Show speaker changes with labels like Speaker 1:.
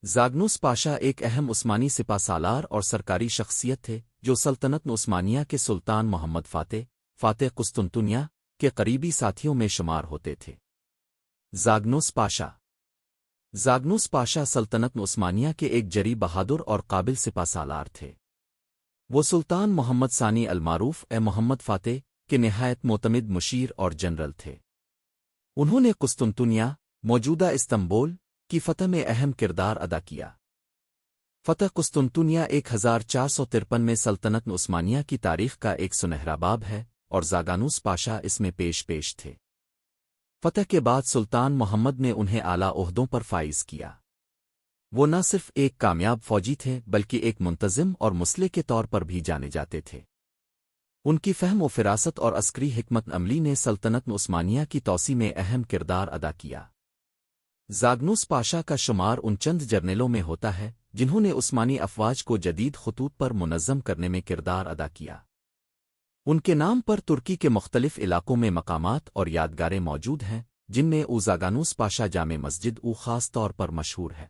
Speaker 1: زاگنوس پاشا ایک اہم عثمانی سپہ سالار اور سرکاری شخصیت تھے جو سلطنت عثمانیہ کے سلطان محمد فاتح قسطنطنیہ کے قریبی ساتھیوں میں شمار ہوتے تھے۔ زاگنوس پاشا سلطنت عثمانیہ کے ایک جری بہادر اور قابل سپہ سالار تھے۔ وہ سلطان محمد ثانی المعروف محمد فاتح کے نہایت معتمد مشیر اور جنرل تھے۔ انہوں نے قسطنطنیہ موجودہ استنبول کی فتح میں اہم کردار ادا کیا۔ فتح قسطنطنیہ 1453 میں سلطنت عثمانیہ کی تاریخ کا ایک سنہرا باب ہے اور زاگنوس پاشا اس میں پیش تھے۔ فتح کے بعد سلطان محمد نے انہیں اعلیٰ عہدوں پر فائز کیا۔ وہ نہ صرف ایک کامیاب فوجی تھے بلکہ ایک منتظم اور مسلح کے طور پر بھی جانے جاتے تھے۔ ان کی فہم و فراست اور عسکری حکمت عملی نے سلطنت عثمانیہ کی توسیع میں اہم کردار ادا کیا۔ زاگنوس پاشا کا شمار ان چند جرنیلوں میں ہوتا ہے جنہوں نے عثمانی افواج کو جدید خطوط پر منظم کرنے میں کردار ادا کیا۔ ان کے نام پر ترکی کے مختلف علاقوں میں مقامات اور یادگاریں موجود ہیں، جن میں زاگنوس پاشا جامع مسجد خاص طور پر مشہور ہے۔